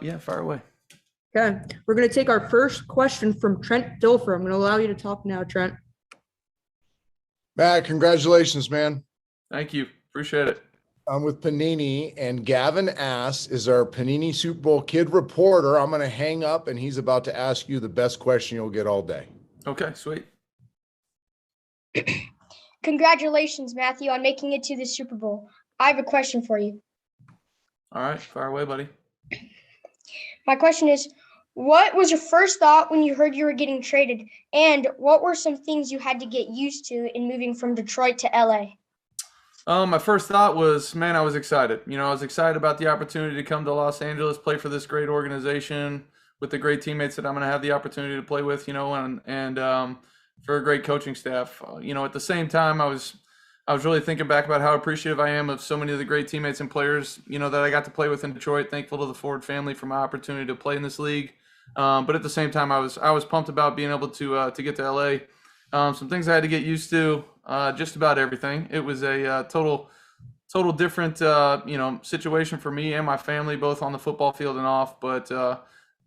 Yeah, fire away. Okay, we're going to take our first question from Trent Dilfer. I'm going to allow you to talk now, Trent. Matt, congratulations, man. Thank you. Appreciate it. I'm with Panini, and Gavin asks, is our Panini Super Bowl kid reporter. I'm going to hang up, and he's about to ask you the best question you'll get all day. Okay, sweet. Congratulations, Matthew, on making it to the Super Bowl. I have a question for you. All right, fire away, buddy. My question is, what was your first thought when you heard you were getting traded? And what were some things you had to get used to in moving from Detroit to LA? My first thought was, man, I was excited. I was excited about the opportunity to come to Los Angeles, play for this great organization with the great teammates that I'm going to have the opportunity to play with, and for a great coaching staff. At the same time, I was really thinking back about how appreciative I am of so many of the great teammates and players, that I got to play with in Detroit. Thankful to the Ford family for my opportunity to play in this league. But at the same time, I was pumped about being able to get to LA. Some things I had to get used to, just about everything. It was a total different situation for me and my family, both on the football field and off. But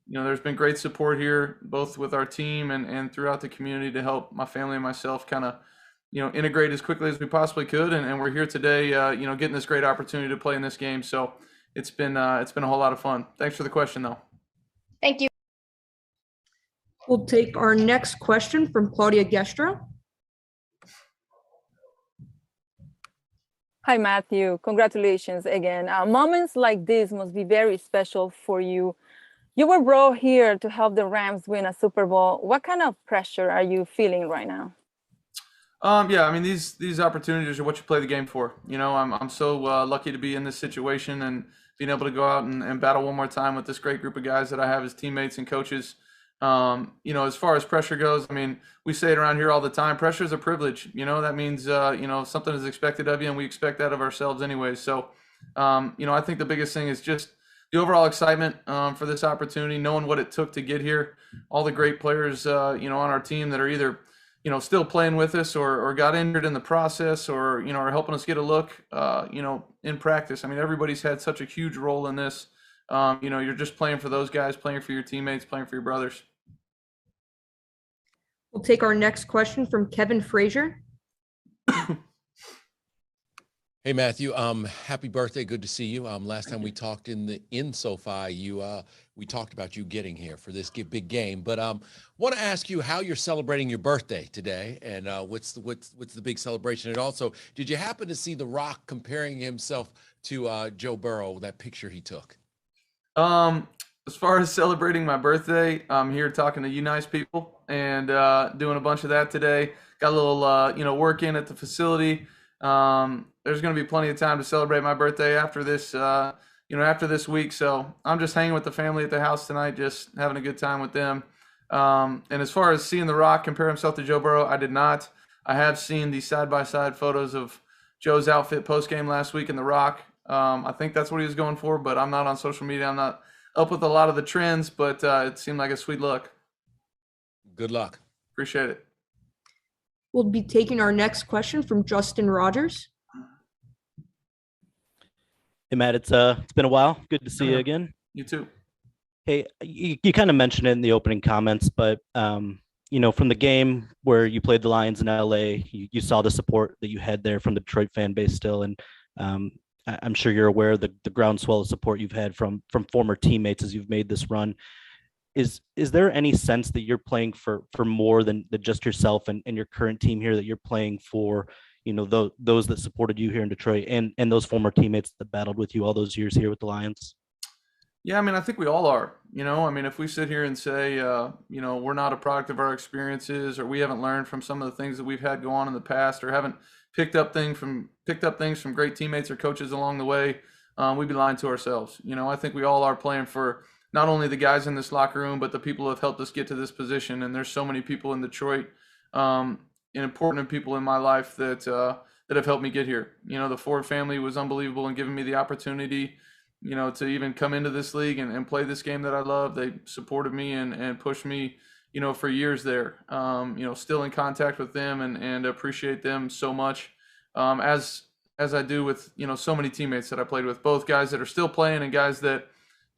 there's been great support here, both with our team and throughout the community, to help my family and myself kind of integrate as quickly as we possibly could. And we're here today, getting this great opportunity to play in this game. So it's been a whole lot of fun. Thanks for the question, though. Thank you. We'll take our next question from Claudia Gestra. Hi, Matthew. Congratulations again. Moments like this must be very special for you. You were brought here to help the Rams win a Super Bowl. What kind of pressure are you feeling right now? Yeah, I mean, these opportunities are what you play the game for. I'm so lucky to be in this situation and being able to go out and battle one more time with this great group of guys that I have as teammates and coaches. As far as pressure goes, I mean, we say it around here all the time. Pressure is a privilege. That means, something is expected of you, and we expect that of ourselves anyway. So, I think the biggest thing is just the overall excitement for this opportunity, knowing what it took to get here. All the great players, on our team that are either, still playing with us or got injured in the process or, are helping us get a look, in practice. I mean, everybody's had such a huge role in this. You're just playing for those guys, playing for your teammates, playing for your brothers. We'll take our next question from Kevin Frazier. Hey, Matthew. Happy birthday. Good to see you. Last time we talked in SoFi, we talked about you getting here for this big game. But want to ask you how you're celebrating your birthday today, and what's the big celebration? And also, did you happen to see The Rock comparing himself to Joe Burrow, that picture he took? As far as celebrating my birthday, I'm here talking to you nice people and doing a bunch of that today. Got a little, work in at the facility. There's going to be plenty of time to celebrate my birthday after this, after this week. So I'm just hanging with the family at the house tonight, just having a good time with them. And as far as seeing The Rock compare himself to Joe Burrow, I did not. I have seen the side-by-side photos of Joe's outfit post-game last week and The Rock. I think that's what he was going for, but I'm not on social media. I'm not up with a lot of the trends, but it seemed like a sweet look. Good luck. Appreciate it. We'll be taking our next question from Justin Rogers. Hey, Matt, it's been a while. Good to see you again. You too. Hey, you kind of mentioned it in the opening comments, but from the game where you played the Lions in LA, you saw the support that you had there from the Detroit fan base still, and I'm sure you're aware of the groundswell of support you've had from former teammates as you've made this run. Is there any sense that you're playing for more than just yourself and your current team here, that you're playing for, those that supported you here in Detroit and those former teammates that battled with you all those years here with the Lions? Yeah, I mean, I think we all are. If we sit here and say, we're not a product of our experiences, or we haven't learned from some of the things that we've had go on in the past, or haven't picked up things from great teammates or coaches along the way, we'd be lying to ourselves. I think we all are playing for not only the guys in this locker room, but the people who have helped us get to this position. And there's so many people in Detroit, and important people in my life that have helped me get here. The Ford family was unbelievable in giving me the opportunity, to even come into this league and play this game that I love. They supported me and pushed me, for years there. Still in contact with them and appreciate them so much, as I do with, so many teammates that I played with, both guys that are still playing and guys that,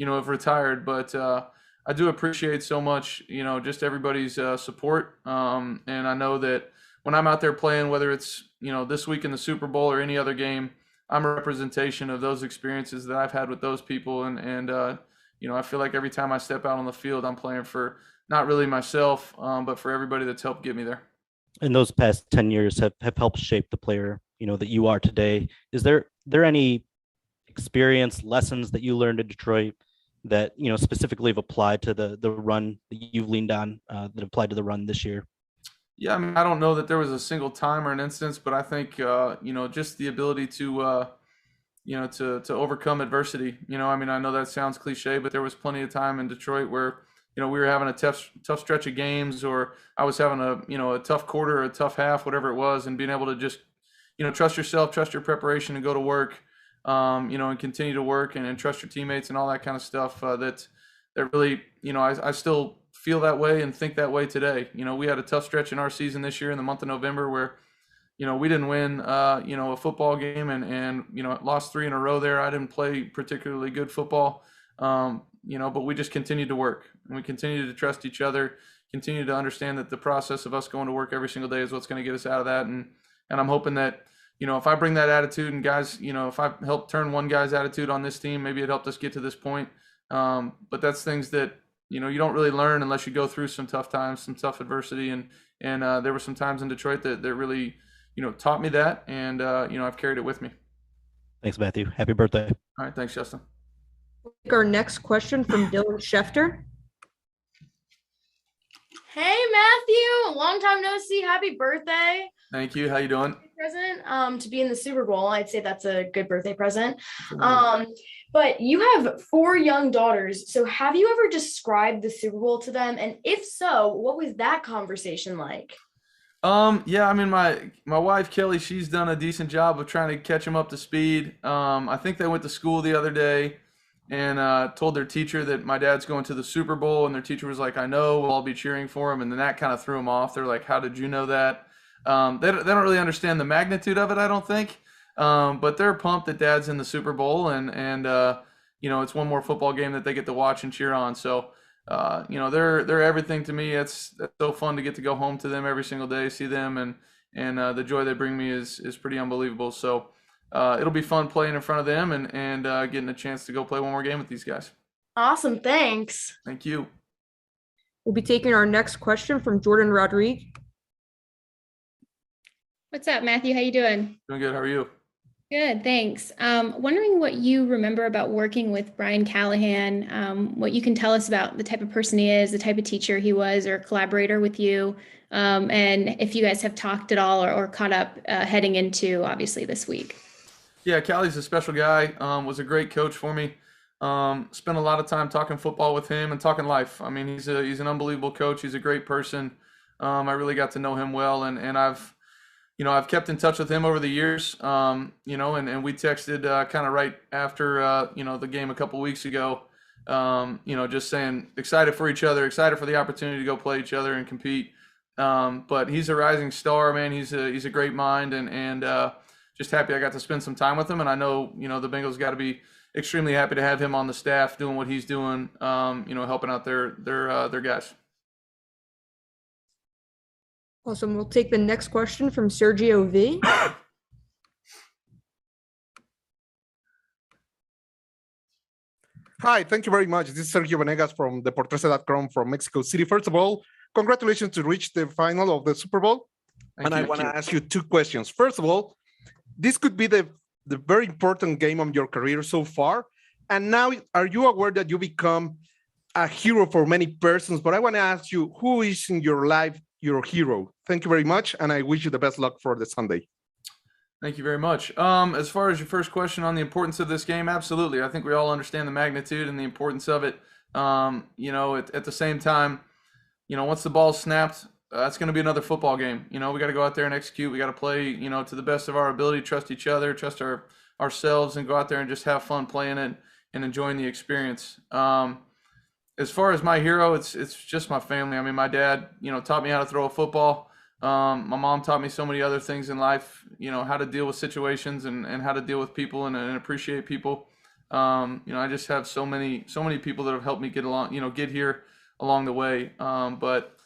have retired. But I do appreciate so much, just everybody's support. And I know that when I'm out there playing, whether it's, this week in the Super Bowl or any other game, I'm a representation of those experiences that I've had with those people. And I feel like every time I step out on the field, I'm playing for not really myself, but for everybody that's helped get me there. And those past 10 years have helped shape the player, that you are today. Is there any experience, lessons that you learned in Detroit that, specifically have applied to the run that you've leaned on, that applied to the run this year? Yeah, I mean, I don't know that there was a single time or an instance, but I think, just the ability to, to overcome adversity. I mean, I know that sounds cliche, but there was plenty of time in Detroit where, we were having a tough stretch of games, or I was having a tough quarter or a tough half, whatever it was, and being able to just, trust yourself, trust your preparation, and go to work, and continue to work and trust your teammates and all that kind of stuff. That really, I still feel that way and think that way today. We had a tough stretch in our season this year in the month of November where, we didn't win, a football game and lost 3 in a row there. I didn't play particularly good football, but we just continued to work and we continued to trust each other, continue to understand that the process of us going to work every single day is what's going to get us out of that. And I'm hoping that, if I bring that attitude and guys, if I help turn one guy's attitude on this team, maybe it helped us get to this point. But that's things that, you don't really learn unless you go through some tough times, some tough adversity. And there were some times in Detroit that really, taught me that. And, I've carried it with me. Thanks, Matthew. Happy birthday. All right. Thanks, Justin. We'll take our next question from Dylan Schefter. Hey, Matthew, long time no see. Happy birthday. Thank you. How you doing? Present to be in the Super Bowl. I'd say that's a good birthday present. But you have 4 young daughters. So have you ever described the Super Bowl to them? And if so, what was that conversation like? Yeah, I mean, my wife, Kelly, she's done a decent job of trying to catch them up to speed. I think they went to school the other day and told their teacher that my dad's going to the Super Bowl, and their teacher was like, I know, we'll all be cheering for him. And then that kind of threw them off. They're like, how did you know that? They don't really understand the magnitude of it, I don't think. But they're pumped that dad's in the Super Bowl and it's one more football game that they get to watch and cheer on. So, they're everything to me. It's so fun to get to go home to them every single day, see them, and the joy they bring me is pretty unbelievable. So, it'll be fun playing in front of them and getting a chance to go play one more game with these guys. Awesome. Thanks. Thank you. We'll be taking our next question from Jordan Rodriguez. What's up, Matthew? How you doing? Doing good. How are you? Good, thanks. Wondering what you remember about working with Brian Callahan, what you can tell us about the type of person he is, the type of teacher he was or collaborator with you, and if you guys have talked at all or caught up heading into, obviously, this week. Yeah, Callie's a special guy, was a great coach for me. Spent a lot of time talking football with him and talking life. I mean, he's an unbelievable coach. He's a great person. I really got to know him well, and I've kept in touch with him over the years, and we texted kind of right after, the game a couple weeks ago, just saying excited for each other, excited for the opportunity to go play each other and compete. But he's a rising star, man. He's a great mind and just happy I got to spend some time with him. And I know, the Bengals got to be extremely happy to have him on the staff doing what he's doing, helping out their guys. Awesome. We'll take the next question from Sergio V. Hi, thank you very much. This is Sergio Venegas from Deportes.com from Mexico City. First of all, congratulations to reach the final of the Super Bowl. I want to ask you 2 questions. First of all, this could be the very important game of your career so far. And now, are you aware that you become a hero for many persons? But I want to ask you, who is in your life your hero? Thank you very much, and I wish you the best luck for the Sunday. Thank you very much. As far as your first question on the importance of this game, absolutely. I think we all understand the magnitude and the importance of it. At the same time, once the ball's snapped, that's going to be another football game. We got to go out there and execute. We got to play, to the best of our ability, trust each other, trust ourselves, and go out there and just have fun playing it and enjoying the experience. As far as my hero, it's just my family. I mean, my dad, taught me how to throw a football. My mom taught me so many other things in life, how to deal with situations and how to deal with people and appreciate people. I just have so many people that have helped me get along, get here along the way. But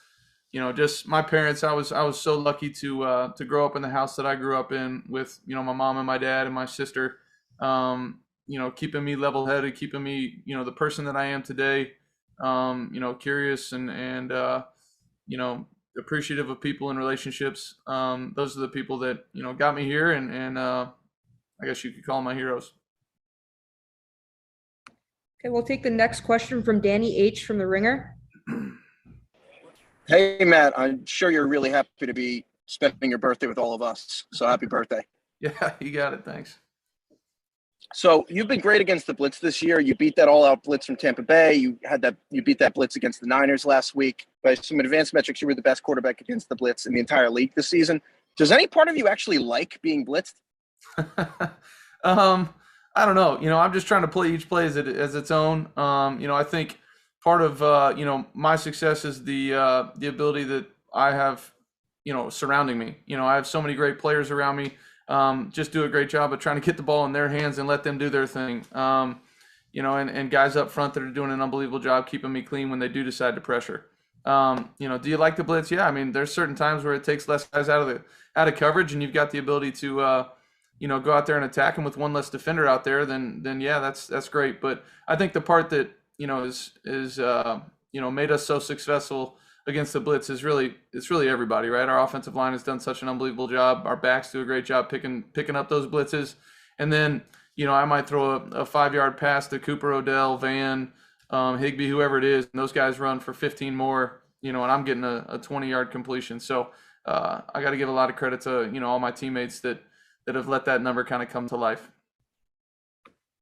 just my parents, I was so lucky to grow up in the house that I grew up in with, my mom and my dad and my sister, keeping me level-headed, keeping me, the person that I am today, curious and appreciative of people and relationships. Those are the people that, got me here and I guess you could call them my heroes. Okay, we'll take the next question from Danny H. from The Ringer. Hey, Matt, I'm sure you're really happy to be spending your birthday with all of us. So happy birthday. Yeah, you got it. Thanks. So you've been great against the blitz this year. You beat that all-out blitz from Tampa Bay. You beat that blitz against the Niners last week. By some advanced metrics, you were the best quarterback against the blitz in the entire league this season. Does any part of you actually like being blitzed? I don't know. I'm just trying to play each play as its own. I think part of my success is the ability that I have, surrounding me. I have so many great players around me. Just do a great job of trying to get the ball in their hands and let them do their thing. And guys up front that are doing an unbelievable job keeping me clean when they do decide to pressure. Do you like the blitz? Yeah. I mean, there's certain times where it takes less guys out of coverage, and you've got the ability to go out there and attack them with one less defender out there. Then yeah, that's great. But I think the part that is made us so successful against the blitz is it's really everybody, right? Our offensive line has done such an unbelievable job. Our backs do a great job picking up those blitzes. And then, I might throw a 5-yard pass to Cooper, Odell, Van, Higbee, whoever it is, and those guys run for 15 more, and I'm getting a 20-yard completion. So I got to give a lot of credit to, all my teammates that have let that number kind of come to life.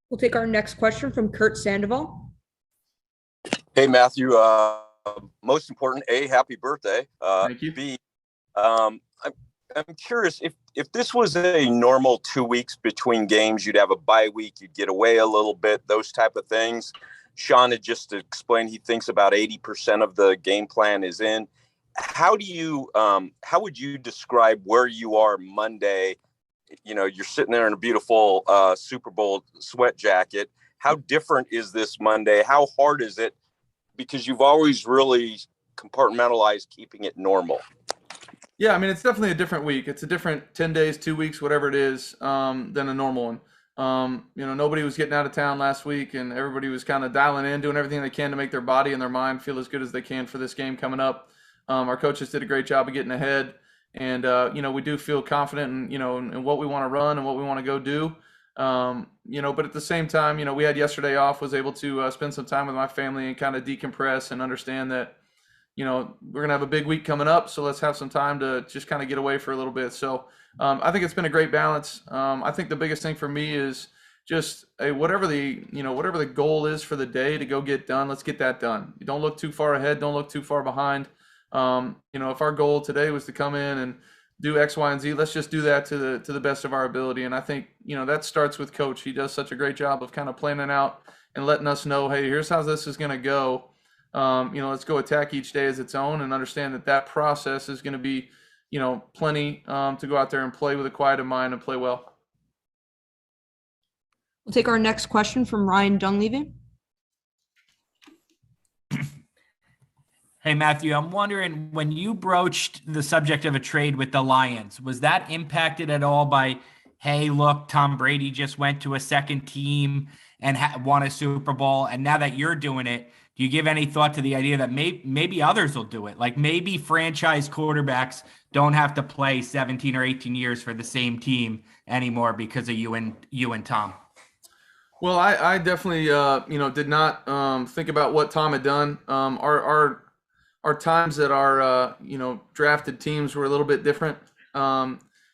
We'll take our next question from Kurt Sandoval. Hey, Matthew. Most important, A, happy birthday. Thank you. B, I'm curious if this was a normal 2 weeks between games, you'd have a bye week, you'd get away a little bit, those type of things. Sean had just explained he thinks about 80% of the game plan is in. How would you describe where you are Monday? You're sitting there in a beautiful Super Bowl sweat jacket. How different is this Monday? How hard is it? Because you've always really compartmentalized keeping it normal. Yeah, I mean, it's definitely a different week. It's a different 10 days, 2 weeks, whatever it is, than a normal one. Nobody was getting out of town last week, and everybody was kind of dialing in, doing everything they can to make their body and their mind feel as good as they can for this game coming up. Our coaches did a great job of getting ahead, and we do feel confident in what we want to run and what we want to go do. But at the same time, we had yesterday off, was able to spend some time with my family and kind of decompress and understand that, we're going to have a big week coming up. So let's have some time to just kind of get away for a little bit. So I think it's been a great balance. I think the biggest thing for me is just whatever the goal is for the day to go get done, let's get that done. You don't look too far ahead. Don't look too far behind. If our goal today was to come in and do X, Y, and Z, let's just do that to the best of our ability. And I think, that starts with coach. He does such a great job of kind of planning out and letting us know, hey, here's how this is going to go. Let's go attack each day as its own and understand that process is going to be, plenty to go out there and play with a quiet mind and play well. We'll take our next question from Ryan Dunleavy. Hey, Matthew, I'm wondering, when you broached the subject of a trade with the Lions, was that impacted at all by, hey, look, Tom Brady just went to a second team and won a Super Bowl, and now that you're doing it, do you give any thought to the idea that maybe others will do it? Like maybe franchise quarterbacks don't have to play 17 or 18 years for the same team anymore because of you and Tom? Well, I definitely, did not think about what Tom had done. Our times at our, drafted teams were a little bit different.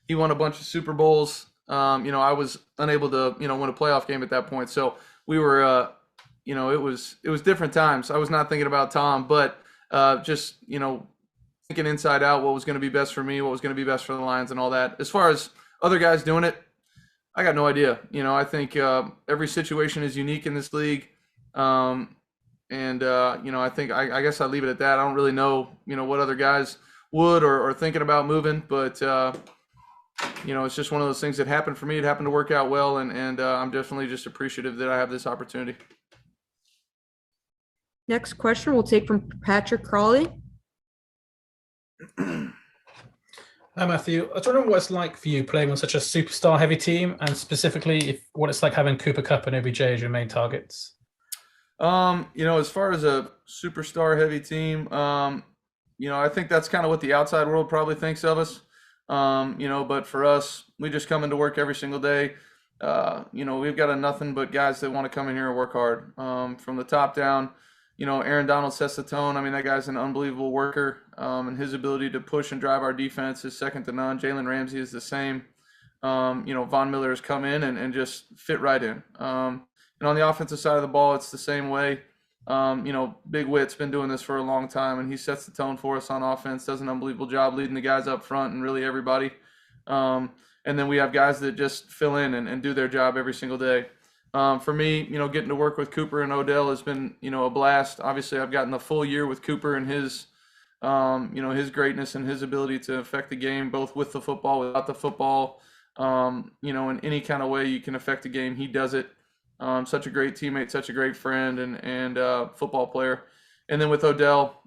He won a bunch of Super Bowls. I was unable to, win a playoff game at that point. So we were, it was different times. I was not thinking about Tom, but just, thinking inside out what was going to be best for me, what was going to be best for the Lions and all that. As far as other guys doing it, I got no idea. I think every situation is unique in this league. I think I guess I'll leave it at that. I don't really know, what other guys would or thinking about moving, but it's just one of those things that happened for me. It happened to work out well, and I'm definitely just appreciative that I have this opportunity. Next question we'll take from Patrick Crawley. Hi, Matthew. I was wondering what it's like for you playing on such a superstar heavy team, and specifically what it's like having Cooper Kupp and OBJ as your main targets. As far as a superstar heavy team, I think that's kind of what the outside world probably thinks of us. But for us, we just come into work every single day. We've got nothing but guys that want to come in here and work hard. From the top down, Aaron Donald sets the tone. I mean, that guy's an unbelievable worker, and his ability to push and drive our defense is second to none. Jalen Ramsey is the same. Von Miller has come in and just fit right in. And on the offensive side of the ball, it's the same way. Big Whit's been doing this for a long time, and he sets the tone for us on offense, does an unbelievable job leading the guys up front and really everybody. And then we have guys that just fill in and do their job every single day. For me, getting to work with Cooper and Odell has been, a blast. Obviously, I've gotten the full year with Cooper and his greatness and his ability to affect the game, both with the football, without the football. In any kind of way you can affect the game, he does it. Such a great teammate, such a great friend and football player. And then with Odell,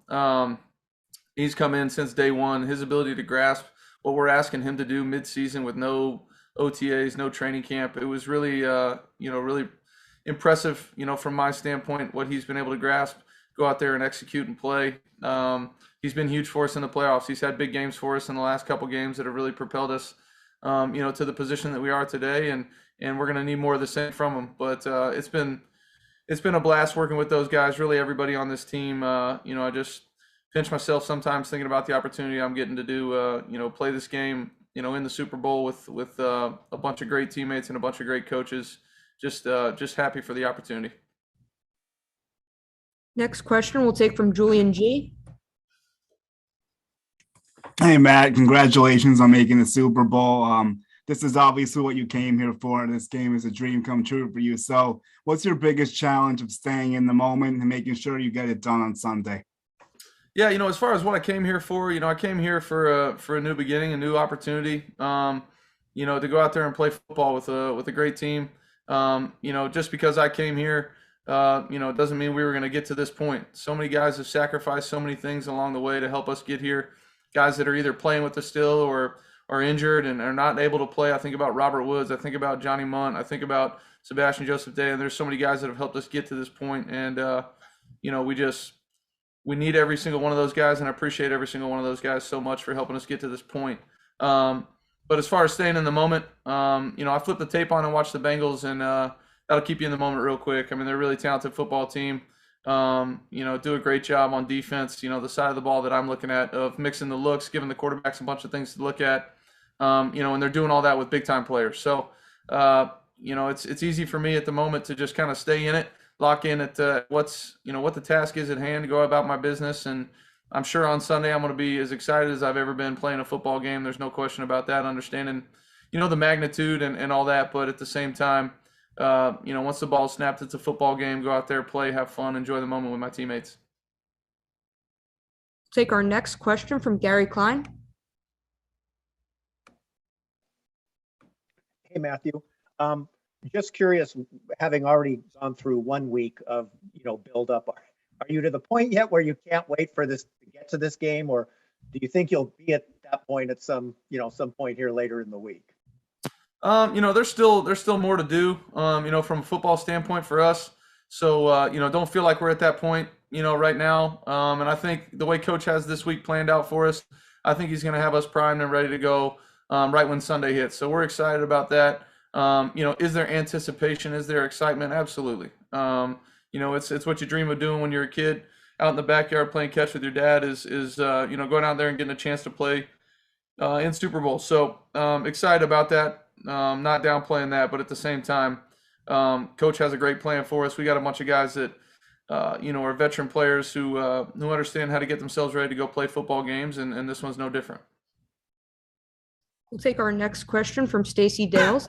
he's come in since day one. His ability to grasp what we're asking him to do mid-season with no OTAs, no training camp. It was really, really impressive, from my standpoint, what he's been able to grasp, go out there and execute and play. He's been huge for us in the playoffs. He's had big games for us in the last couple games that have really propelled us, to the position that we are today. And we're going to need more of the same from him. But it's been a blast working with those guys, really everybody on this team. I just pinch myself sometimes thinking about the opportunity I'm getting to do, play this game, in the Super Bowl with a bunch of great teammates and a bunch of great coaches. Just happy for the opportunity. Next question we'll take from Julian G. Hey, Matt, congratulations on making the Super Bowl. This is obviously what you came here for. This game is a dream come true for you. So what's your biggest challenge of staying in the moment and making sure you get it done on Sunday? Yeah, as far as what I came here for, I came here for a new beginning, a new opportunity, to go out there and play football with a great team. Just because I came here, it doesn't mean we were going to get to this point. So many guys have sacrificed so many things along the way to help us get here. Guys that are either playing with us still or are injured and are not able to play. I think about Robert Woods. I think about Johnny Munt. I think about Sebastian Joseph Day. And there's so many guys that have helped us get to this point. And, we need every single one of those guys, and I appreciate every single one of those guys so much for helping us get to this point. But as far as staying in the moment, I flipped the tape on and watched the Bengals, and that'll keep you in the moment real quick. I mean, they're a really talented football team. Do a great job on defense. The side of the ball that I'm looking at of mixing the looks, giving the quarterbacks a bunch of things to look at, and they're doing all that with big-time players. So, it's easy for me at the moment to just kind of stay in it, lock in at what the task is at hand, go about my business. And I'm sure on Sunday I'm going to be as excited as I've ever been playing a football game. There's no question about that, understanding, the magnitude and all that. But at the same time, once the ball is snapped, it's a football game. Go out there, play, have fun, enjoy the moment with my teammates. Take our next question from Gary Klein. Hey, Matthew. Just curious, having already gone through 1 week of, build up, are you to the point yet where you can't wait for this to get to this game? Or do you think you'll be at that point at some point here later in the week? There's still more to do, from a football standpoint for us. So, don't feel like we're at that point, right now. And I think the way Coach has this week planned out for us, I think he's going to have us primed and ready to go right when Sunday hits. So we're excited about that. Is there anticipation? Is there excitement? Absolutely. It's what you dream of doing when you're a kid out in the backyard playing catch with your dad is going out there and getting a chance to play in Super Bowl. So excited about that. Not downplaying that, but at the same time, Coach has a great plan for us. We got a bunch of guys that, are veteran players who understand how to get themselves ready to go play football games. And this one's no different. We'll take our next question from Stacy Dales.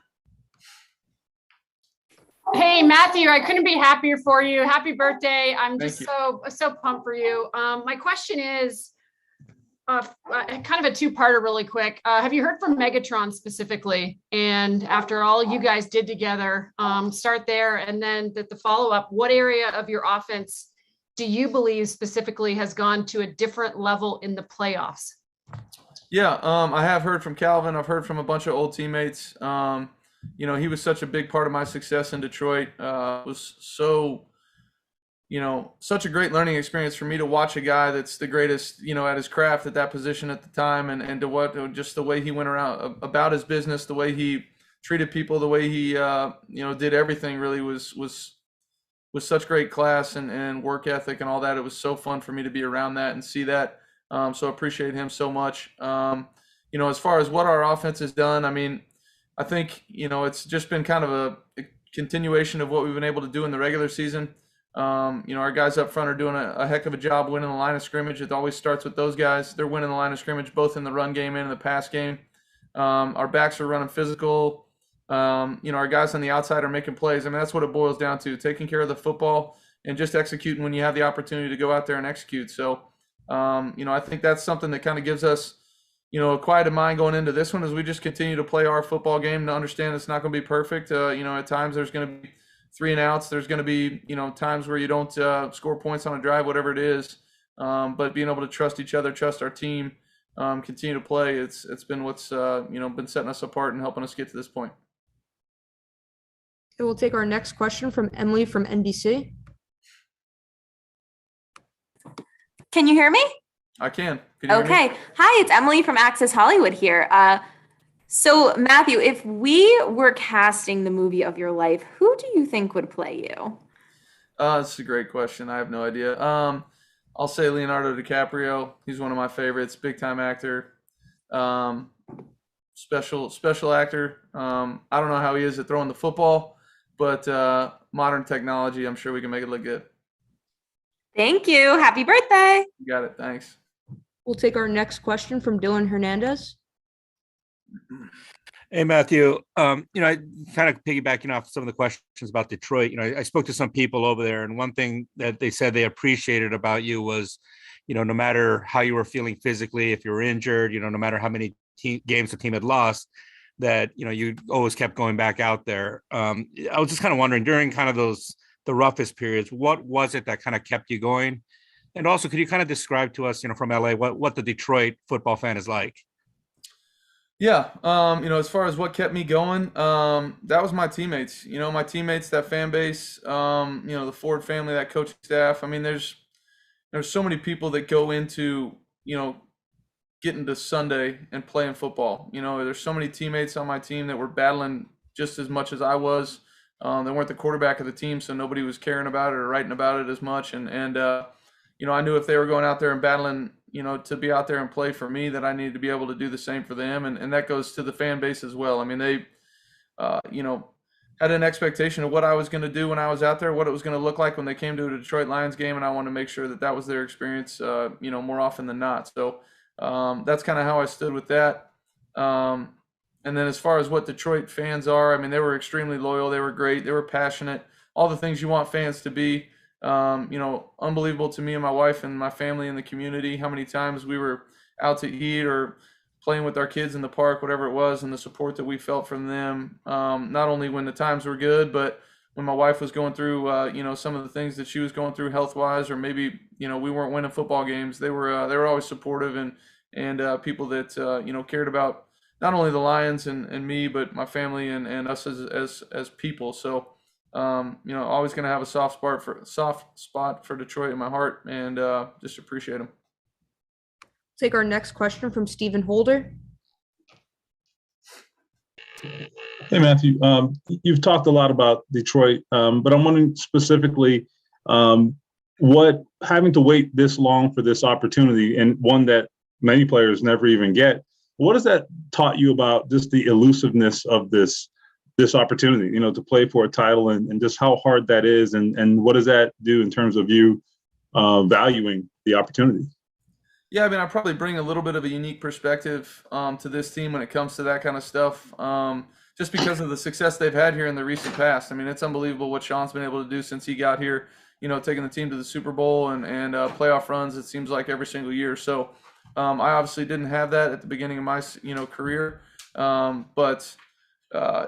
Hey, Matthew, I couldn't be happier for you. Happy birthday. I'm just so pumped for you. My question is, kind of a two-parter really quick. Have you heard from Megatron specifically? And after all you guys did together, start there. And then the follow-up, what area of your offense do you believe specifically has gone to a different level in the playoffs? Yeah, I have heard from Calvin. I've heard from a bunch of old teammates. He was such a big part of my success in Detroit. Was so, such a great learning experience for me to watch a guy that's the greatest, at his craft at that position at the time, and to just the way he went around about his business, the way he treated people, the way he, did everything really was such great class and work ethic and all that. It was so fun for me to be around that and see that. So I appreciate him so much. As far as what our offense has done, I think, it's just been kind of a continuation of what we've been able to do in the regular season. Our guys up front are doing a heck of a job winning the line of scrimmage. It always starts with those guys. They're winning the line of scrimmage both in the run game and in the pass game. Our backs are running physical. Our guys on the outside are making plays. That's what it boils down to, taking care of the football and just executing when you have the opportunity to go out there and execute. So, I think that's something that kind of gives us, a quiet mind going into this one as we just continue to play our football game, to understand it's not going to be perfect. At times there's going to be 3 and outs. There's going to be, times where you don't score points on a drive, whatever it is. But being able to trust each other, trust our team, continue to play, it's been what's, been setting us apart and helping us get to this point. Okay, we'll take our next question from Emily from NBC. Can you hear me? I can. Can you Okay. hear me? Hi, it's Emily from Access Hollywood here. So Matthew, if we were casting the movie of your life, who do you think would play you? That's a great question. I have no idea. I'll say Leonardo DiCaprio. He's one of my favorites. Big time actor. Special actor. I don't know how he is at throwing the football, but modern technology, I'm sure we can make it look good. Thank you. Happy birthday. You got it. Thanks. We'll take our next question from Dylan Hernandez. Hey, Matthew. I kind of piggybacking off some of the questions about Detroit. I spoke to some people over there, and one thing that they said they appreciated about you was, no matter how you were feeling physically, if you were injured, no matter how many games the team had lost, that, you always kept going back out there. I was just kind of wondering, during kind of the roughest periods, what was it that kind of kept you going? And also, could you kind of describe to us, from LA, what the Detroit football fan is like? Yeah. As far as what kept me going, that was my teammates, my teammates, that fan base, the Ford family, that coaching staff. There's so many people that go into, getting to Sunday and playing football. There's so many teammates on my team that were battling just as much as I was. They weren't the quarterback of the team, so nobody was caring about it or writing about it as much. And I knew if they were going out there and battling, to be out there and play for me, that I needed to be able to do the same for them. And that goes to the fan base as well. They, had an expectation of what I was going to do when I was out there, what it was going to look like when they came to a Detroit Lions game. And I wanted to make sure that that was their experience, more often than not. So that's kind of how I stood with that. And then as far as what Detroit fans are, they were extremely loyal. They were great. They were passionate. All the things you want fans to be. Unbelievable to me and my wife and my family and the community, how many times we were out to eat or playing with our kids in the park, whatever it was, and the support that we felt from them, not only when the times were good, but when my wife was going through, some of the things that she was going through health-wise, or maybe, we weren't winning football games. They were always supportive and people that, cared about not only the Lions and me, but my family and us as people. So, always going to have a soft spot for Detroit in my heart, and just appreciate them. Take our next question from Stephen Holder. Hey, Matthew. You've talked a lot about Detroit, but I'm wondering specifically what having to wait this long for this opportunity, and one that many players never even get. What has that taught you about just the elusiveness of this opportunity, to play for a title, and just how hard that is, and what does that do in terms of you valuing the opportunity? Yeah, I probably bring a little bit of a unique perspective to this team when it comes to that kind of stuff, just because of the success they've had here in the recent past. It's unbelievable what Sean's been able to do since he got here, taking the team to the Super Bowl and playoff runs, it seems like, every single year. So I obviously didn't have that at the beginning of my career, but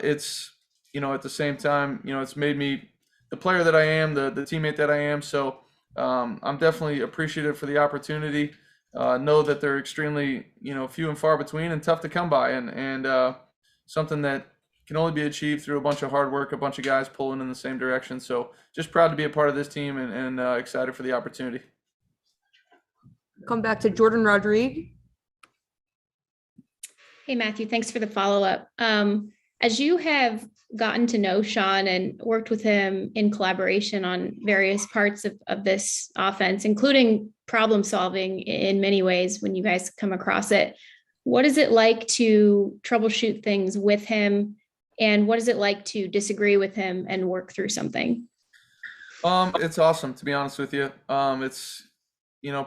it's at the same time it's made me the player that I am, the teammate that I am. So I'm definitely appreciative for the opportunity. Know that they're extremely few and far between and tough to come by, and something that can only be achieved through a bunch of hard work, a bunch of guys pulling in the same direction. So just proud to be a part of this team and excited for the opportunity. Come back to Jordan Rodriguez. Hey, Matthew, thanks for the follow-up. As you have gotten to know Sean and worked with him in collaboration on various parts of this offense, including problem solving in many ways when you guys come across it, what is it like to troubleshoot things with him? And what is it like to disagree with him and work through something? It's awesome, to be honest with you. It's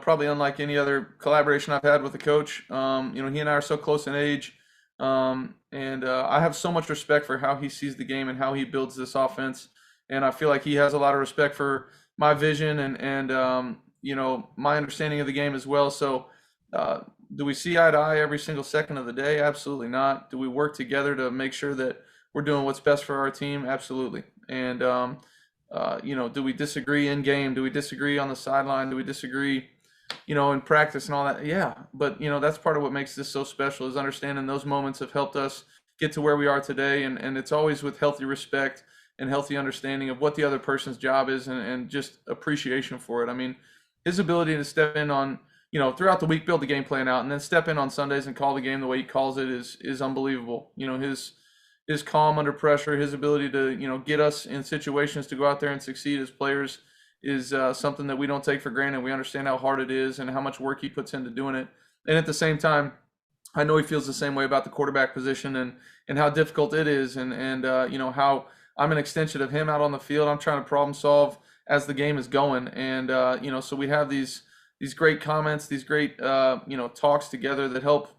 probably unlike any other collaboration I've had with a coach. He and I are so close in age. And I have so much respect for how he sees the game and how he builds this offense. And I feel like he has a lot of respect for my vision and my understanding of the game as well. So do we see eye to eye every single second of the day? Absolutely not. Do we work together to make sure that we're doing what's best for our team? Absolutely. And, do we disagree in game? Do we disagree on the sideline? Do we disagree, in practice and all that? Yeah. But, that's part of what makes this so special is understanding those moments have helped us get to where we are today. And it's always with healthy respect and healthy understanding of what the other person's job is and just appreciation for it. I mean, his ability to step in on, throughout the week, build the game plan out and then step in on Sundays and call the game the way he calls it is unbelievable. His calm under pressure, his ability to, get us in situations to go out there and succeed as players is something that we don't take for granted. We understand how hard it is and how much work he puts into doing it. And at the same time, I know he feels the same way about the quarterback position and how difficult it is and how I'm an extension of him out on the field. I'm trying to problem solve as the game is going. And, so we have these great comments, these great, talks together that help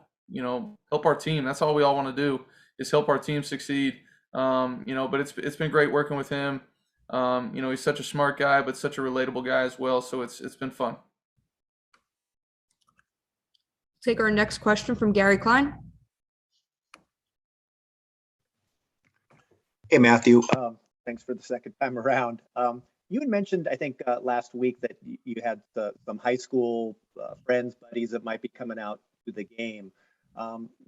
our team. That's all we all want to do is help our team succeed. But it's been great working with him. He's such a smart guy, but such a relatable guy as well. So it's been fun. Take our next question from Gary Klein. Hey, Matthew. Thanks for the second time around. You had mentioned, I think, last week that you had some high school friends, buddies that might be coming out to the game.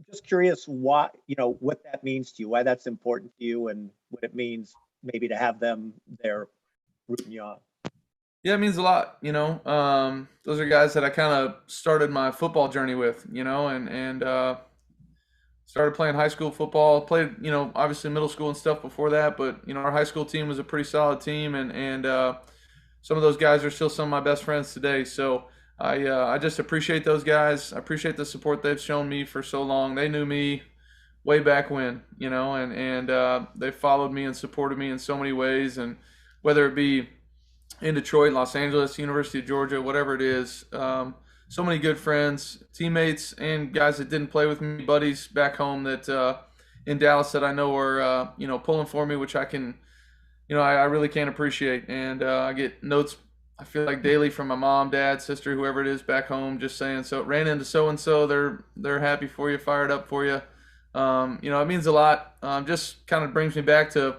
Just curious what that means to you, why that's important to you, and what it means maybe to have them there rooting you on. Yeah, it means a lot. Those are guys that I kind of started my football journey with, and started playing high school football, played, obviously middle school and stuff before that, but, our high school team was a pretty solid team. And some of those guys are still some of my best friends today. So I just appreciate those guys. I appreciate the support they've shown me for so long. They knew me way back when, and they followed me and supported me in so many ways. And whether it be in Detroit, Los Angeles, University of Georgia, whatever it is, so many good friends, teammates, and guys that didn't play with me, buddies back home that in Dallas that I know are, pulling for me, which I can, I really can't appreciate. And I get notes, I feel like daily from my mom, dad, sister, whoever it is back home, just saying, so ran into so-and-so, they're happy for you, fired up for you. It means a lot. Just kind of brings me back to,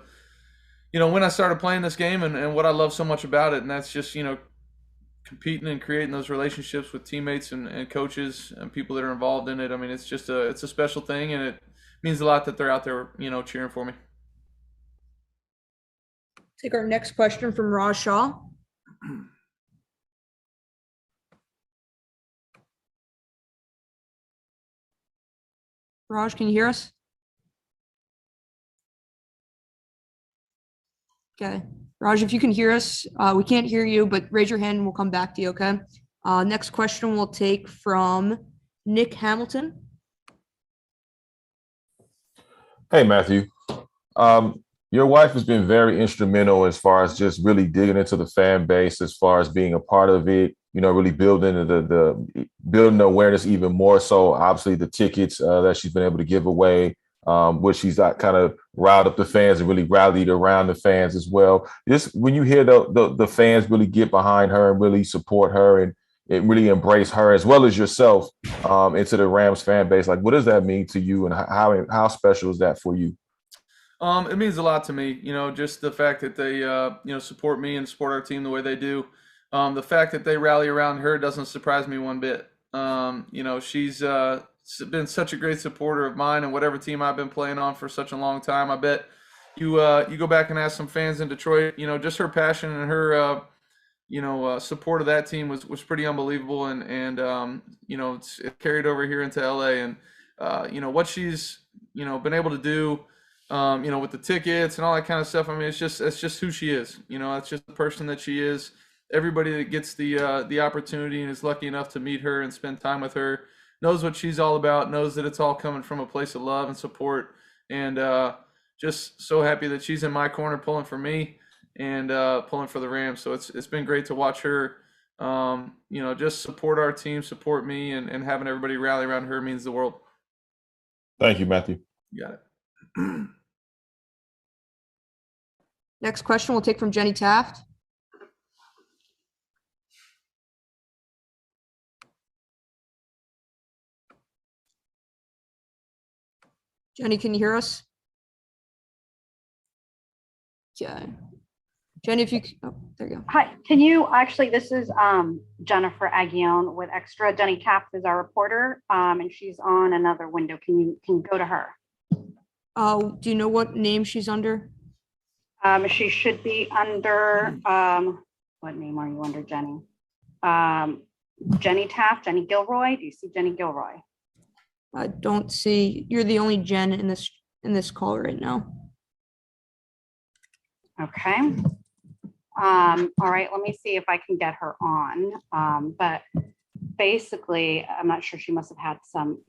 when I started playing this game and what I love so much about it. And that's just, competing and creating those relationships with teammates and coaches and people that are involved in it. I mean, it's just it's a special thing, and it means a lot that they're out there, cheering for me. Take our next question from Raj Shah. Raj, can you hear us? Okay. Raj, if you can hear us, we can't hear you, but raise your hand and we'll come back to you, okay? Next question we'll take from Nick Hamilton. Hey, Matthew. Your wife has been very instrumental as far as just really digging into the fan base, as far as being a part of it, really building the building the awareness even more so. Obviously, the tickets that she's been able to give away, which she's kind of riled up the fans and really rallied around the fans as well. Just when you hear the fans really get behind her and really support her, and it really embrace her as well as yourself into the Rams fan base? Like, what does that mean to you, and how special is that for you? It means a lot to me, just the fact that they, support me and support our team the way they do. The fact that they rally around her doesn't surprise me one bit. She's been such a great supporter of mine and whatever team I've been playing on for such a long time. I bet you go back and ask some fans in Detroit, just her passion and her, support of that team was pretty unbelievable. And it carried over here into LA, and, what she's, been able to do, with the tickets and all that kind of stuff. I mean, it's just who she is. It's just the person that she is. Everybody that gets the opportunity and is lucky enough to meet her and spend time with her knows what she's all about, knows that it's all coming from a place of love and support, and just so happy that she's in my corner pulling for me and pulling for the Rams. So it's been great to watch her, just support our team, support me, and having everybody rally around her means the world. Thank you, Matthew. You got it. Next question we'll take from Jenny Taft. Jenny, can you hear us? Okay. Jenny, if you, there you go. Hi, can you actually, this is Jennifer Aguillon with Extra. Jenny Taft is our reporter, and she's on another window. Can you go to her? Do you know what name she's under? She should be under, what name are you under, Jenny? Jenny Taft, Jenny Gilroy. Do you see Jenny Gilroy? I don't see, you're the only Jen in this call right now. Okay. All right, let me see if I can get her on. But basically, I'm not sure, she must have had some,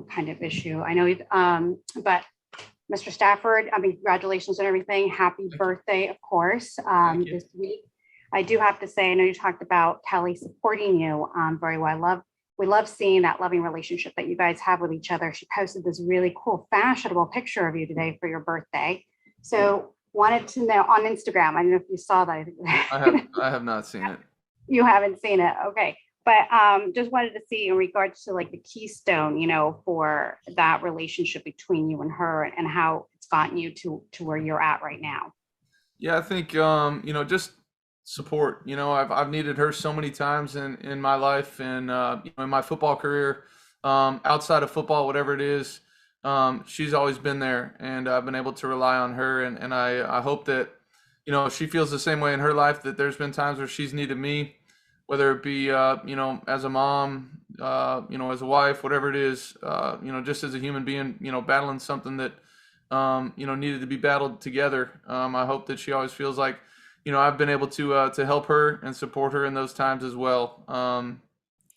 kind of issue. I know, but Mr. Stafford, I mean, congratulations on everything. Happy birthday, of course, this week. I do have to say, I know you talked about Kelly supporting you very well. We love seeing that loving relationship that you guys have with each other. She posted this really cool, fashionable picture of you today for your birthday. So wanted to know on Instagram, I don't know if you saw that. I have not seen it. You haven't seen it. Okay. But just wanted to see in regards to like the keystone, for that relationship between you and her and how it's gotten you to where you're at right now. Yeah, I think, just support. I've needed her so many times in my life and, in my football career, outside of football, whatever it is, she's always been there, and I've been able to rely on her. And I hope that, she feels the same way in her life, that there's been times where she's needed me, whether it be, as a mom, as a wife, whatever it is, just as a human being, battling something that, needed to be battled together. I hope that she always feels like, I've been able to help her and support her in those times as well.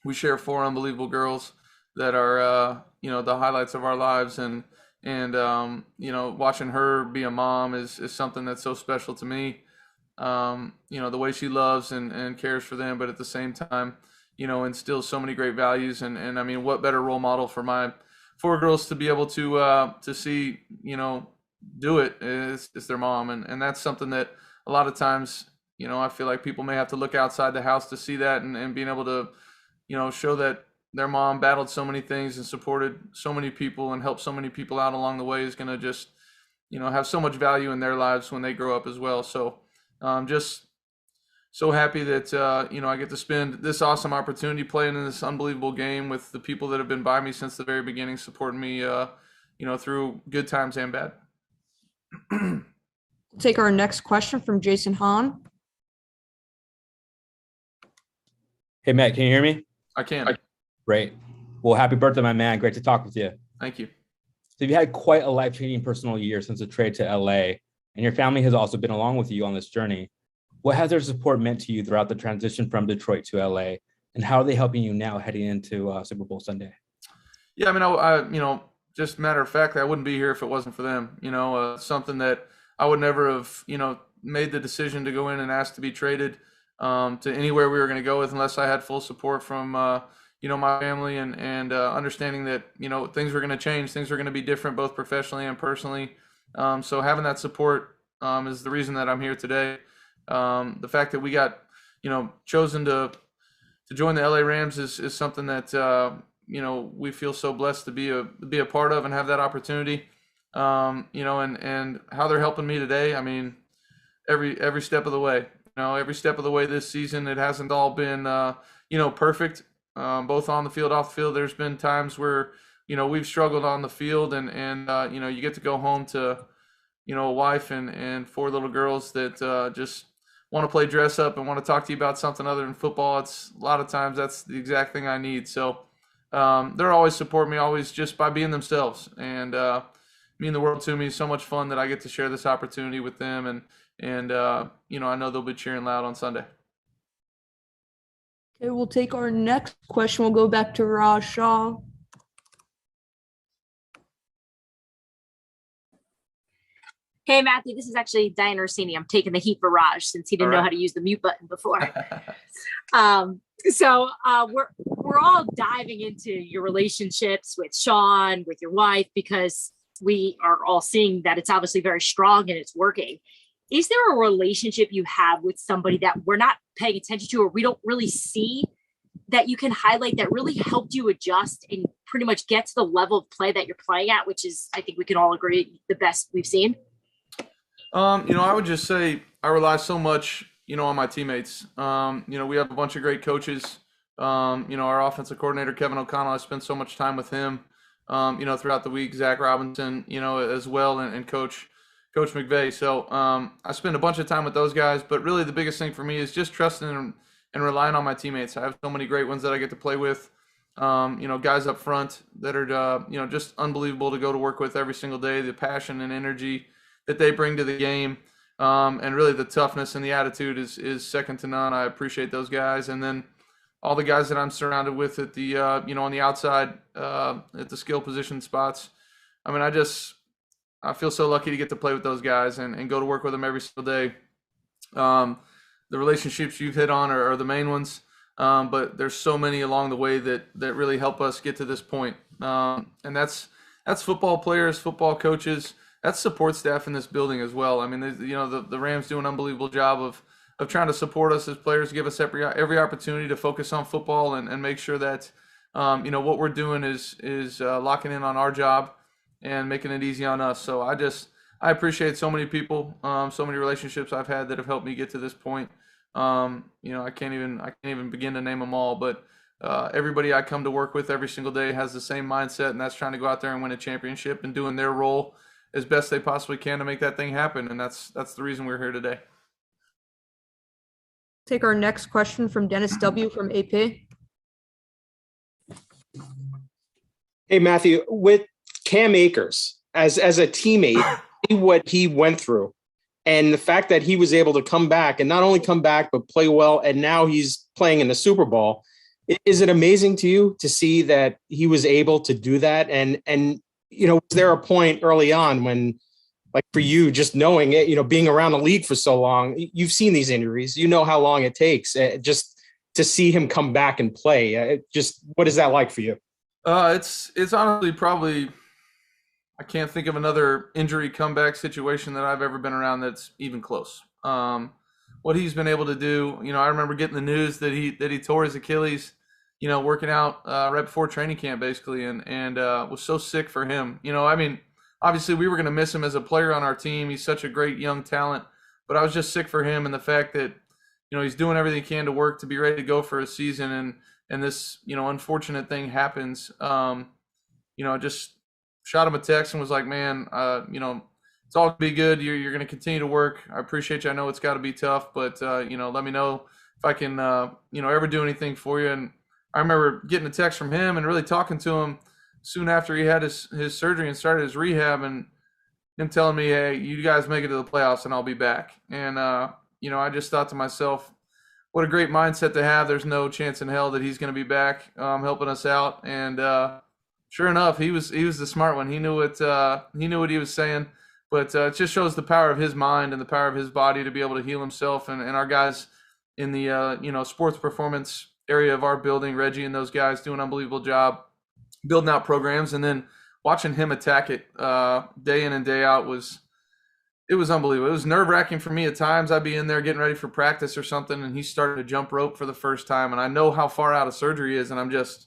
We share 4 unbelievable girls that are, the highlights of our lives, and watching her be a mom is something that's so special to me. The way she loves and cares for them, but at the same time, instills so many great values. And I mean, what better role model for my 4 girls to be able to see, do it is their mom. And that's something that a lot of times, I feel like people may have to look outside the house to see that, and being able to, show that their mom battled so many things and supported so many people and helped so many people out along the way is going to just, have so much value in their lives when they grow up as well. So just so happy that, I get to spend this awesome opportunity playing in this unbelievable game with the people that have been by me since the very beginning, supporting me, through good times and bad. We'll take our next question from Jason Hahn. Hey, Matt, can you hear me? I can. Great. Well, happy birthday, my man. Great to talk with you. Thank you. So you've had quite a life-changing personal year since the trade to LA, and your family has also been along with you on this journey. What has their support meant to you throughout the transition from Detroit to LA, and how are they helping you now heading into Super Bowl Sunday? Yeah, I mean, I just matter of fact, I wouldn't be here if it wasn't for them. Something that I would never have, made the decision to go in and ask to be traded to anywhere we were going to go with, unless I had full support from, my family and understanding that, things were going to change, things were going to be different, both professionally and personally. So having that support is the reason that I'm here today. The fact that we got, chosen to to join the LA Rams is something that we feel so blessed to be a part of and have that opportunity. And how they're helping me today. I mean, every step of the way. Every step of the way this season, it hasn't all been perfect. Both on the field, off the field. There's been times where we've struggled on the field, and you get to go home to a wife and 4 little girls that just want to play dress up and want to talk to you about something other than football. It's a lot of times that's the exact thing I need. So they're always support me, always just by being themselves, and mean the world to me. It's so much fun that I get to share this opportunity with them, and I know they'll be cheering loud on Sunday. Okay, we'll take our next question. We'll go back to Raj Shah. Hey, Matthew, this is actually Diane Orsini. I'm taking the heat for Raj since he didn't know how to use the mute button before. So we're all diving into your relationships with Sean, with your wife, because we are all seeing that it's obviously very strong and it's working. Is there a relationship you have with somebody that we're not paying attention to, or we don't really see, that you can highlight that really helped you adjust and pretty much get to the level of play that you're playing at, which is, I think we can all agree, the best we've seen? I would just say I rely so much, on my teammates. We have a bunch of great coaches. Our offensive coordinator, Kevin O'Connell, I spent so much time with him, throughout the week. Zach Robinson, as well, and Coach mcvay. So I spend a bunch of time with those guys, but really the biggest thing for me is just trusting and relying on my teammates. I have so many great ones that I get to play with, guys up front that are, just unbelievable to go to work with every single day, the passion and energy that they bring to the game. And really the toughness and the attitude is second to none. I appreciate those guys. And then all the guys that I'm surrounded with at the, on the outside, at the skill position spots. I mean, I feel so lucky to get to play with those guys and go to work with them every single day. The relationships you've hit on are the main ones. But there's so many along the way that really help us get to this point. And that's football players, football coaches, that's support staff in this building as well. I mean, the Rams do an unbelievable job of trying to support us as players, give us every opportunity to focus on football and make sure that, what we're doing is locking in on our job and making it easy on us. So I appreciate so many people, so many relationships I've had that have helped me get to this point. I can't even begin to name them all, but everybody I come to work with every single day has the same mindset, and that's trying to go out there and win a championship and doing their role as best they possibly can to make that thing happen. And that's the reason we're here today. Take our next question from Dennis W. from AP. Hey, Matthew, with Cam Akers, as a teammate, see what he went through, and the fact that he was able to come back, and not only come back, but play well, and now he's playing in the Super Bowl. Is it amazing to you to see that he was able to do that? And was there a point early on when, like for you, just knowing it, being around the league for so long, you've seen these injuries, how long it takes just to see him come back and play. What is that like for you? It's honestly probably, I can't think of another injury comeback situation that I've ever been around that's even close. What he's been able to do, I remember getting the news that he tore his Achilles, working out right before training camp, basically, and was so sick for him. Obviously we were going to miss him as a player on our team. He's such a great young talent, but I was just sick for him, and the fact that, he's doing everything he can to work to be ready to go for a season, and this, unfortunate thing happens. I just shot him a text and was like, man, it's all gonna be good. You're going to continue to work. I appreciate you. I know it's got to be tough, but, let me know if I can, ever do anything for you. And I remember getting a text from him and really talking to him soon after he had his surgery and started his rehab, and him telling me, hey, you guys make it to the playoffs and I'll be back. And, I just thought to myself, what a great mindset to have. There's no chance in hell that he's going to be back helping us out. And sure enough, he was the smart one. He knew what he was saying. But it just shows the power of his mind and the power of his body to be able to heal himself. And our guys in the sports performance area of our building, Reggie and those guys do an unbelievable job building out programs. And then watching him attack it day in and day out was It was unbelievable. It was nerve-wracking for me at times. I'd be in there getting ready for practice or something, and he's starting to jump rope for the first time, and I know how far out of surgery he is, and I'm just,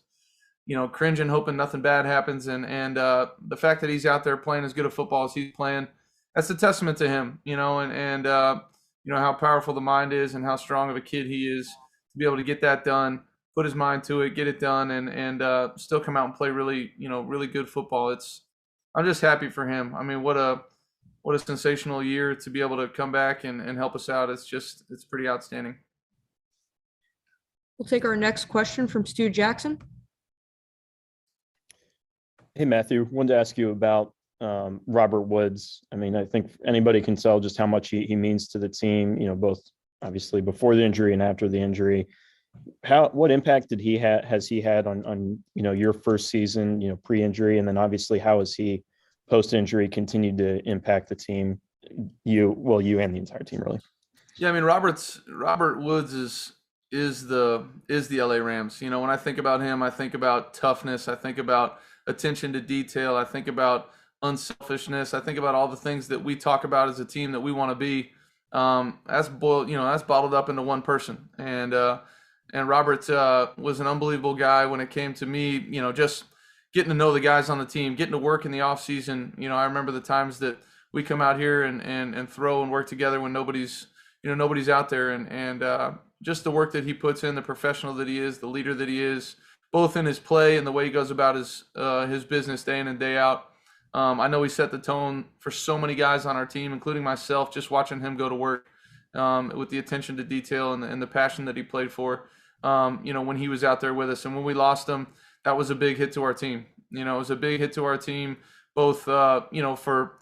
cringing, hoping nothing bad happens. And the fact that he's out there playing as good a football as he's playing, that's a testament to him, and how powerful the mind is and how strong of a kid he is to be able to get that done, put his mind to it, get it done, and still come out and play really, really good football. I'm just happy for him. I mean, what a sensational year to be able to come back and help us out. It's pretty outstanding. We'll take our next question from Stu Jackson. Hey, Matthew, wanted to ask you about Robert Woods. I mean, I think anybody can tell just how much he means to the team, both obviously before the injury and after the injury. What impact has he had on your first season, pre-injury, and then obviously how has he post-injury continued to impact the team, you and the entire team, really? Yeah, I mean, Robert Woods is the LA Rams. When I think about him, I think about toughness, I think about attention to detail, I think about unselfishness, I think about all the things that we talk about as a team that we want to be. That's bottled up into one person. And Robert was an unbelievable guy when it came to me, just getting to know the guys on the team, getting to work in the off season. I remember the times that we come out here and throw and work together when nobody's out there, and just the work that he puts in, the professional that he is, the leader that he is, both in his play and the way he goes about his business day in and day out. I know he set the tone for so many guys on our team, including myself, just watching him go to work with the attention to detail and the passion that he played for, when he was out there with us. And when we lost him, that was a big hit to our team. It was a big hit to our team, both, for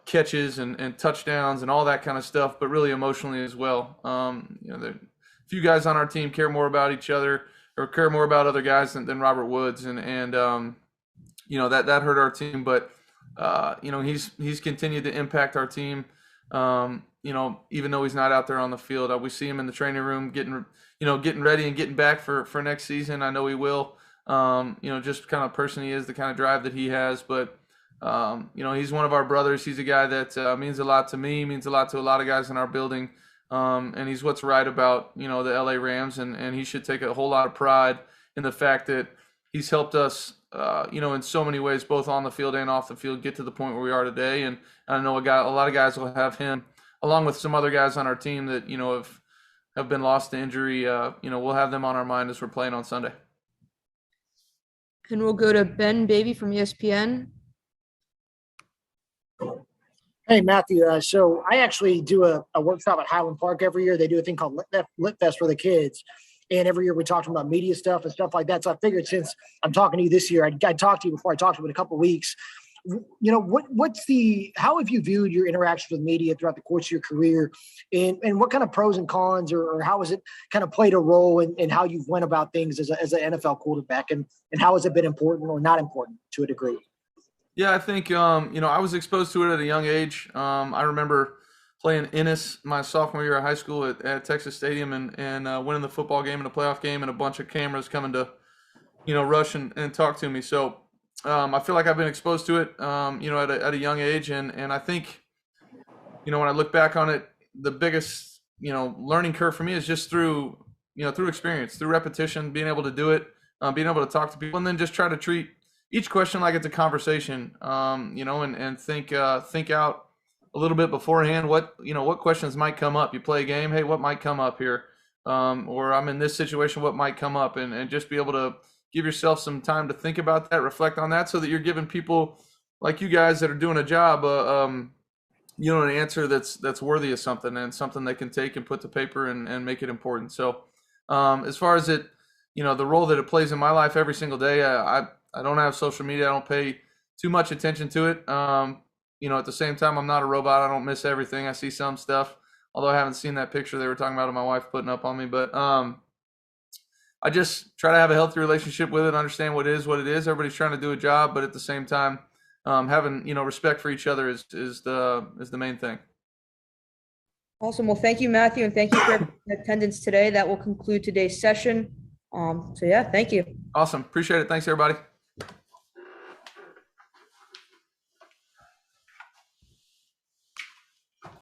catches and touchdowns and all that kind of stuff, but really emotionally as well. The few guys on our team care more about each other or care more about other guys than Robert Woods. And that hurt our team, but he's continued to impact our team. Even though he's not out there on the field, we see him in the training room getting ready and getting back for next season. I know he will. Just kind of person he is, the kind of drive that he has. But he's one of our brothers. He's a guy that means a lot to me, means a lot to a lot of guys in our building. And he's what's right about the LA Rams, and he should take a whole lot of pride in the fact that he's helped us. In so many ways, both on the field and off the field, get to the point where we are today. And I know a lot of guys will have him, along with some other guys on our team that, have been lost to injury. We'll have them on our mind as we're playing on Sunday. And we'll go to Ben Baby from ESPN. Hey, Matthew. So I actually do a workshop at Highland Park every year. They do a thing called Lit Fest for the kids. And every year we talk about media stuff and stuff like that. So I figured since I'm talking to you this year, I'd talk to you before I talked to you in a couple of weeks. How have you viewed your interactions with media throughout the course of your career, and what kind of pros and cons, or how has it kind of played a role in how you've went about things as an NFL quarterback, and how has it been important or not important to a degree? Yeah, I think, I was exposed to it at a young age. I remember playing Ennis my sophomore year of high school at Texas Stadium and winning the football game and a playoff game, and a bunch of cameras coming to, rush and talk to me. So I feel like I've been exposed to it, at a young age. And I think, when I look back on it, the biggest, learning curve for me is just through experience, through repetition, being able to do it, being able to talk to people, and then just try to treat each question like it's a conversation, and think out a little bit beforehand what questions might come up. You play a game, hey, what might come up here? Or I'm in this situation, what might come up? And just be able to give yourself some time to think about that, reflect on that, so that you're giving people like you guys that are doing a job, an answer that's worthy of something, and something they can take and put to paper and make it important. So as far as it, the role that it plays in my life every single day, I don't have social media. I don't pay too much attention to it. At the same time, I'm not a robot. I don't miss everything. I see some stuff, although I haven't seen that picture they were talking about of my wife putting up on me. But I just try to have a healthy relationship with it, understand what it is. Everybody's trying to do a job, but at the same time, having respect for each other is the main thing. Awesome. Well, thank you, Matthew, and thank you for your attendance today. That will conclude today's session. Thank you. Awesome. Appreciate it. Thanks, everybody.